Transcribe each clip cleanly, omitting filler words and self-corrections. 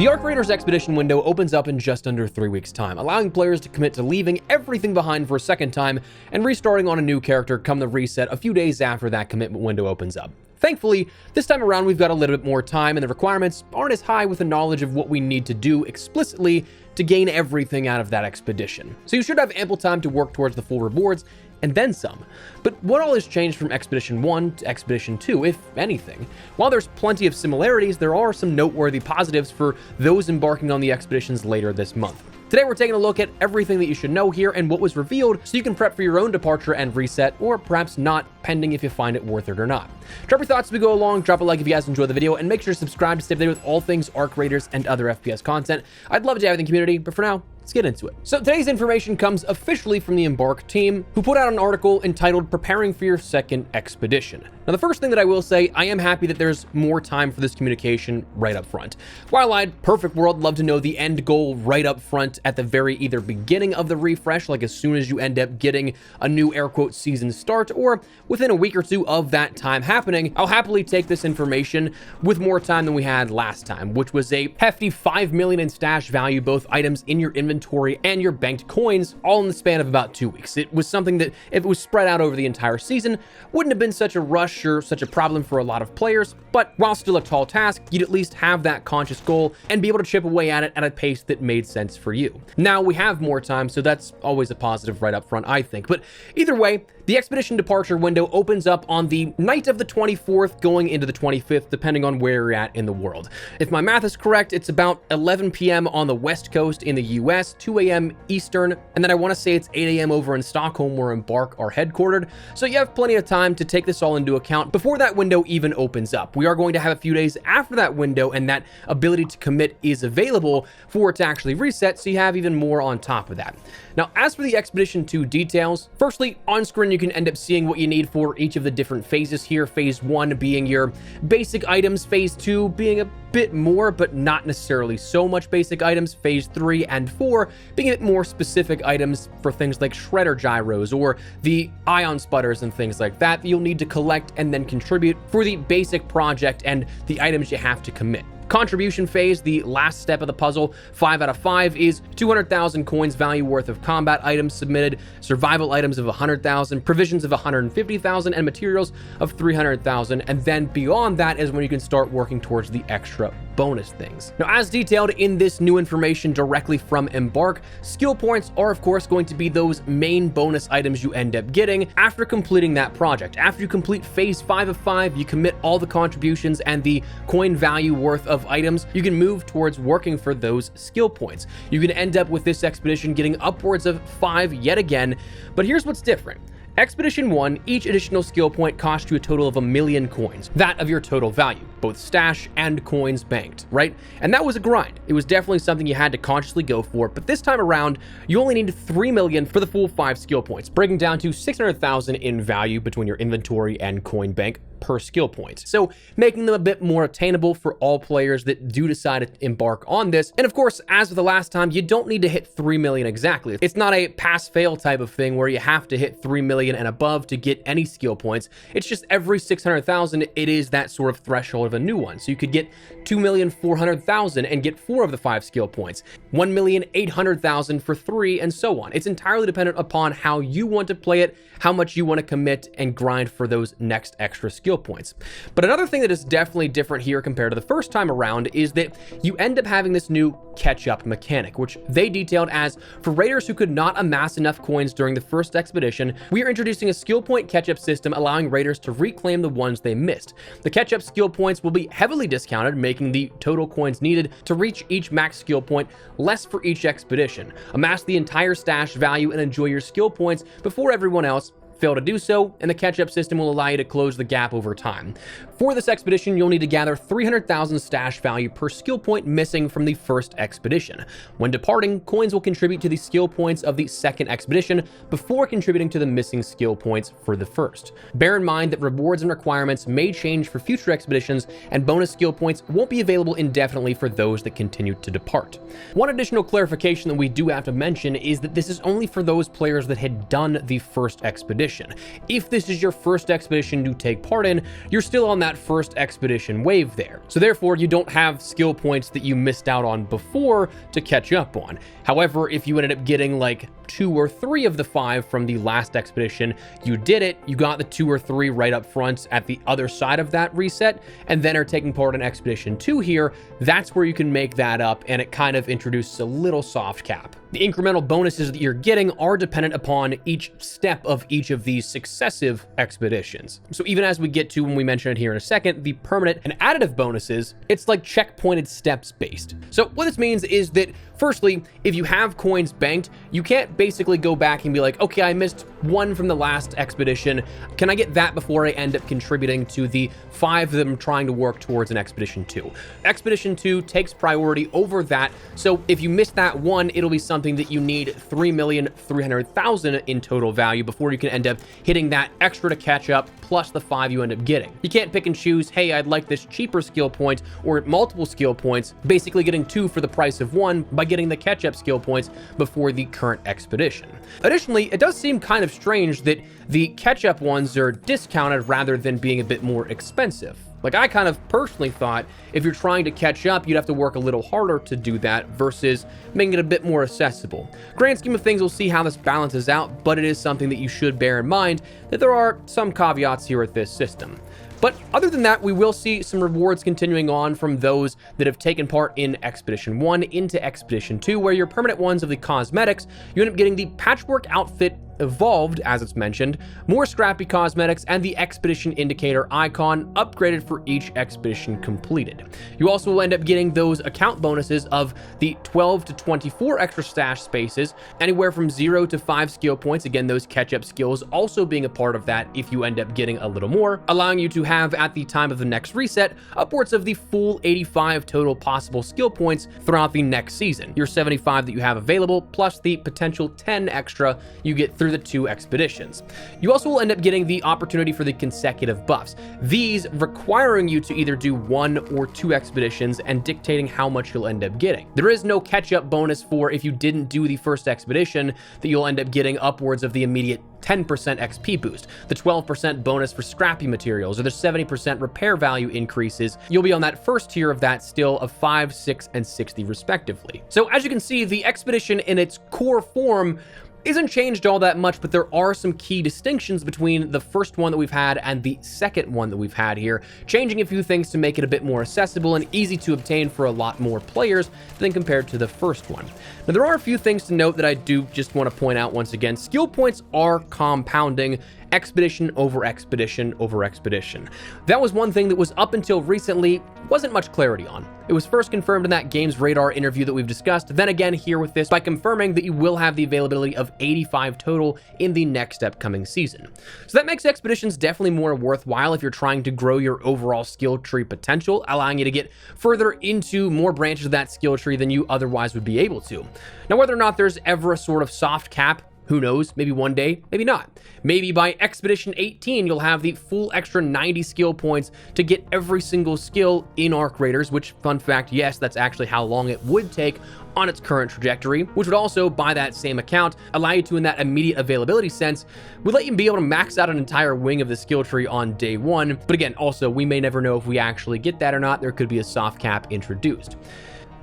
The Arc Raiders Expedition window opens up in just under 3 weeks' time, allowing players to commit to leaving everything behind for a second time and restarting on a new character come the reset a few days after that commitment window opens up. Thankfully, this time around we've got a little bit more time and the requirements aren't as high with the knowledge of what we need to do explicitly to gain everything out of that expedition. So you should have ample time to work towards the full rewards and then some. But what all has changed from Expedition 1 to Expedition 2, if anything? While there's plenty of similarities, there are some noteworthy positives for those embarking on the expeditions later this month. Today we're taking a look at everything that you should know here and what was revealed so you can prep for your own departure and reset, or perhaps not, pending if you find it worth it or not. Drop your thoughts as we go along, drop a like if you guys enjoyed the video, and make sure to subscribe to stay up to date with all things Arc Raiders and other FPS content. I'd love to have you in the community, but for now, let's get into it. So today's information comes officially from the Embark team, who put out an article entitled Preparing for Your Second Expedition. Now, the first thing that I will say, I am happy that there's more time for this communication right up front. While I'd, perfect world, love to know the end goal right up front at the very either beginning of the refresh, like as soon as you end up getting a new air quote season start, or within a week or two of that time happening, I'll happily take this information with more time than we had last time, which was a hefty 5 million in stash value, both items in your inventory and your banked coins, all in the span of about 2 weeks. It was something that, if it was spread out over the entire season, wouldn't have been such a rush or such a problem for a lot of players, but while still a tall task, you'd at least have that conscious goal and be able to chip away at it at a pace that made sense for you. Now we have more time, so that's always a positive right up front, I think. But either way, the expedition departure window opens up on the night of the 24th going into the 25th, depending on where you're at in the world. If my math is correct, it's about 11 p.m. on the West Coast in the US, 2 a.m. Eastern, and then I want to say it's 8 a.m. over in Stockholm where Embark are headquartered. So you have plenty of time to take this all into account before that window even opens up. We are going to have a few days after that window, and that ability to commit is available for it to actually reset, so you have even more on top of that. Now, as for the Expedition 2 details, firstly, on screen you can end up seeing what you need for each of the different phases here. Phase 1 being your basic items, Phase 2 being a bit more, but not necessarily so much basic items, Phase 3 and 4 being a bit more specific items for things like shredder gyros or the ion sputters and things like that you'll need to collect and then contribute for the basic project and the items you have to commit. Contribution phase, the last step of the puzzle, 5 out of 5 is 200,000 coins value worth of combat items submitted, survival items of 100,000, provisions of 150,000, and materials of 300,000. And then beyond that is when you can start working towards the extra bonus things. Now, as detailed in this new information directly from Embark, skill points are of course going to be those main bonus items you end up getting after completing that project. After you complete phase 5 of 5, you commit all the contributions and the coin value worth of items, you can move towards working for those skill points. You can end up with this expedition getting upwards of 5 yet again, but here's what's different. Expedition 1, each additional skill point costs you a total of 1 million coins, that of your total value, both stash and coins banked, right? And that was a grind. It was definitely something you had to consciously go for, but this time around, you only need 3 million for the full 5 skill points, breaking down to 600,000 in value between your inventory and coin bank per skill point. So making them a bit more attainable for all players that do decide to embark on this. And of course, as with the last time, you don't need to hit 3 million exactly. It's not a pass-fail type of thing where you have to hit 3 million and above to get any skill points. It's just every 600,000, it is that sort of threshold of a new one. So you could get 2,400,000 and get 4 of the 5 skill points, 1,800,000 for 3, and so on. It's entirely dependent upon how you want to play it, how much you want to commit and grind for those next extra skill points. But another thing that is definitely different here compared to the first time around is that you end up having this new catch-up mechanic, which they detailed as, for raiders who could not amass enough coins during the first expedition, we are introducing a skill point catch-up system allowing raiders to reclaim the ones they missed. The catch-up skill points will be heavily discounted, making the total coins needed to reach each max skill point less for each expedition. Amass the entire stash value and enjoy your skill points before everyone else. Fail to do so, and the catch-up system will allow you to close the gap over time. For this expedition, you'll need to gather 300,000 stash value per skill point missing from the first expedition. When departing, coins will contribute to the skill points of the second expedition before contributing to the missing skill points for the first. Bear in mind that rewards and requirements may change for future expeditions, and bonus skill points won't be available indefinitely for those that continue to depart. One additional clarification that we do have to mention is that this is only for those players that had done the first expedition. expedition. If this is your first expedition to take part in, you're still on that first expedition wave there. So therefore, you don't have skill points that you missed out on before to catch up on. However, if you ended up getting like 2 or 3 of the 5 from the last expedition, you did it, you got the 2 or 3 right up front at the other side of that reset, and then are taking part in Expedition 2 here, that's where you can make that up, and it kind of introduces a little soft cap. The incremental bonuses that you're getting are dependent upon each step of each of these successive expeditions. So even as we get to, when we mention it here in a second, the permanent and additive bonuses, it's like checkpointed steps based. So what this means is that, firstly, if you have coins banked, you can't basically go back and be like, okay, I missed 1 from the last expedition. Can I get that before I end up contributing to the 5 that I'm trying to work towards in Expedition 2? Expedition 2 takes priority over that. So if you miss that 1, it'll be something that you need 3,300,000 in total value before you can end up hitting that extra to catch up, plus the 5 you end up getting. You can't pick and choose, hey, I'd like this cheaper skill point or multiple skill points, basically getting 2 for the price of 1 by getting the catch-up skill points before the current expedition. Additionally, it does seem kind of strange that the catch-up ones are discounted rather than being a bit more expensive. Like, I kind of personally thought if you're trying to catch up, you'd have to work a little harder to do that versus making it a bit more accessible. Grand scheme of things, we'll see how this balances out, but it is something that you should bear in mind that there are some caveats here with this system. But other than that, we will see some rewards continuing on from those that have taken part in Expedition 1 into Expedition 2, where your permanent ones of the cosmetics, you end up getting the Patchwork Outfit Evolved, as it's mentioned, more scrappy cosmetics, and the expedition indicator icon upgraded for each expedition completed. You also will end up getting those account bonuses of the 12 to 24 extra stash spaces, anywhere from 0 to 5 skill points, again those catch-up skills also being a part of that if you end up getting a little more, allowing you to have at the time of the next reset upwards of the full 85 total possible skill points throughout the next season. Your 75 that you have available, plus the potential 10 extra you get through the 2 expeditions. You also will end up getting the opportunity for the consecutive buffs, these requiring you to either do 1 or 2 expeditions and dictating how much you'll end up getting. There is no catch-up bonus for if you didn't do the first expedition that you'll end up getting upwards of the immediate 10% XP boost, the 12% bonus for scrappy materials, or the 70% repair value increases. You'll be on that first tier of that still of 5, 6, and 60 respectively. So as you can see, the expedition in its core form isn't changed all that much, but there are some key distinctions between the first one that we've had and the second one that we've had here, changing a few things to make it a bit more accessible and easy to obtain for a lot more players than compared to the first one. Now, there are a few things to note that I do just want to point out once again. Skill points are compounding, expedition over expedition over expedition. That was one thing that was up until recently wasn't much clarity on. It was first confirmed in that Games Radar interview that we've discussed, then again here with this by confirming that you will have the availability of 85 total in the next upcoming season. So that makes expeditions definitely more worthwhile if you're trying to grow your overall skill tree potential, allowing you to get further into more branches of that skill tree than you otherwise would be able to. Now, whether or not there's ever a sort of soft cap, who knows? Maybe one day, maybe not. Maybe by Expedition 18, you'll have the full extra 90 skill points to get every single skill in Arc Raiders, which, fun fact, yes, that's actually how long it would take on its current trajectory, which would also, by that same account, allow you to, in that immediate availability sense, would let you be able to max out an entire wing of the skill tree on day 1. But again, also, we may never know if we actually get that or not. There could be a soft cap introduced.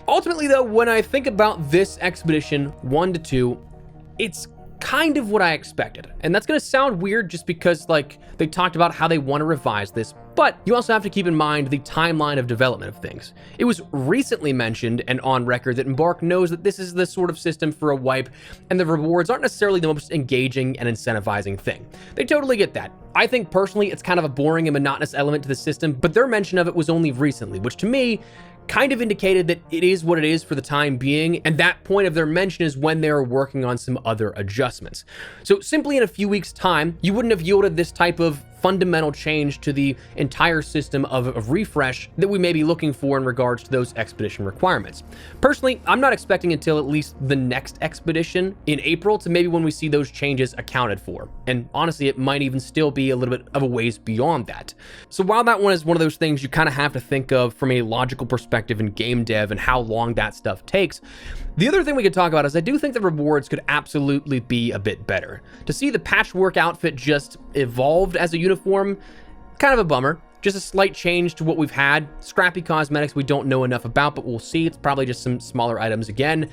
Ultimately, though, when I think about this Expedition 1 to 2, it's kind of what I expected. And that's going to sound weird just because, like, they talked about how they want to revise this, but you also have to keep in mind the timeline of development of things. It was recently mentioned and on record that Embark knows that this is the sort of system for a wipe, and the rewards aren't necessarily the most engaging and incentivizing thing. They totally get that. I think personally it's kind of a boring and monotonous element to the system, but their mention of it was only recently, which to me kind of indicated that it is what it is for the time being, and that point of their mention is when they're working on some other adjustments. So simply in a few weeks' time, you wouldn't have yielded this type of fundamental change to the entire system of refresh that we may be looking for in regards to those expedition requirements. Personally, I'm not expecting until at least the next expedition in April to maybe when we see those changes accounted for. And honestly, it might even still be a little bit of a ways beyond that. So while that one is one of those things you kind of have to think of from a logical perspective in game dev and how long that stuff takes, The other thing we could talk about is I do think the rewards could absolutely be a bit better. To see the patchwork outfit just evolved as a uniform, kind of a bummer. Just a slight change to what we've had. Scrappy cosmetics we don't know enough about, but we'll see. It's probably just some smaller items again.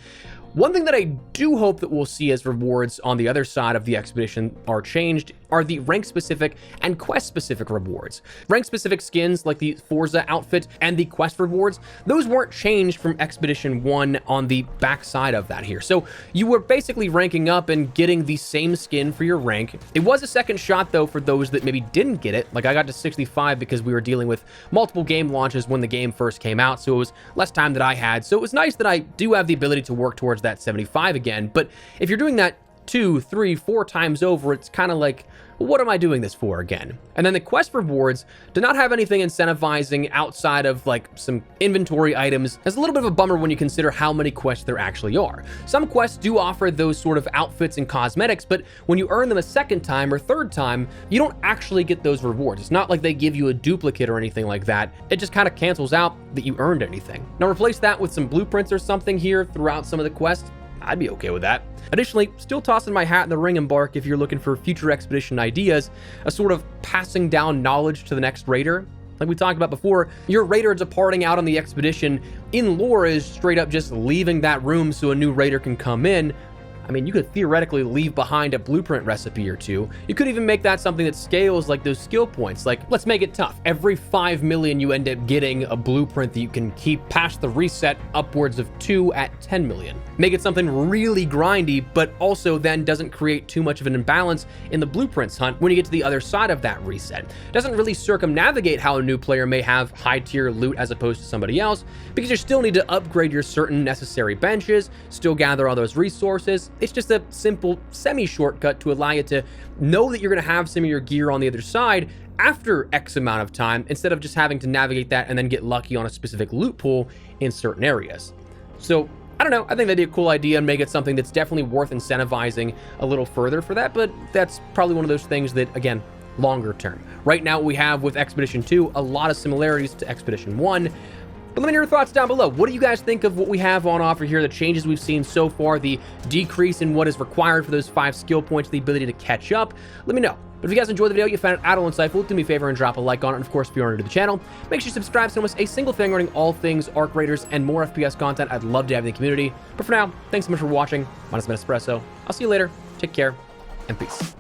One thing that I do hope that we'll see as rewards on the other side of the expedition are changed are the rank-specific and quest-specific rewards. Rank-specific skins like the Forza outfit and the quest rewards, those weren't changed from Expedition 1 on the back side of that here. So you were basically ranking up and getting the same skin for your rank. It was a second shot, though, for those that maybe didn't get it. Like, I got to 65 because we were dealing with multiple game launches when the game first came out, so it was less time that I had. So it was nice that I do have the ability to work towards that 75 again. But if you're doing that 2, 3, 4 times over, it's kind of like, what am I doing this for again? And then the quest rewards do not have anything incentivizing outside of like some inventory items. It's a little bit of a bummer when you consider how many quests there actually are. Some quests do offer those sort of outfits and cosmetics, but when you earn them a second time or third time, you don't actually get those rewards. It's not like they give you a duplicate or anything like that. It just kind of cancels out that you earned anything. Now replace that with some blueprints or something here throughout some of the quests. I'd be okay with that. Additionally, still tossing my hat in the ring, Embark, if you're looking for future expedition ideas, a sort of passing down knowledge to the next raider. Like we talked about before, your raider departing out on the expedition in lore is straight up just leaving that room so a new raider can come in. I mean, you could theoretically leave behind a blueprint recipe or two. You could even make that something that scales like those skill points. Like, let's make it tough. Every 5 million, you end up getting a blueprint that you can keep past the reset, upwards of 2 at 10 million. Make it something really grindy, but also then doesn't create too much of an imbalance in the blueprints hunt when you get to the other side of that reset. Doesn't really circumnavigate how a new player may have high tier loot as opposed to somebody else, because you still need to upgrade your certain necessary benches, still gather all those resources. It's just a simple semi-shortcut to allow you to know that you're going to have some of your gear on the other side after X amount of time, instead of just having to navigate that and then get lucky on a specific loot pool in certain areas. So, I don't know, I think that'd be a cool idea and make it something that's definitely worth incentivizing a little further for that, but that's probably one of those things that, again, longer term. Right now, we have with Expedition 2 a lot of similarities to Expedition 1, but let me know your thoughts down below. What do you guys think of what we have on offer here, the changes we've seen so far, the decrease in what is required for those 5 skill points, the ability to catch up? Let me know. But if you guys enjoyed the video, you found it at all insightful, do me a favor and drop a like on it. And of course, if you're new to the channel, make sure you subscribe so you don't miss a single thing regarding all things Arc Raiders and more FPS content. I'd love to have in the community. But for now, thanks so much for watching. Mine's been Espresso. I'll see you later. Take care and peace.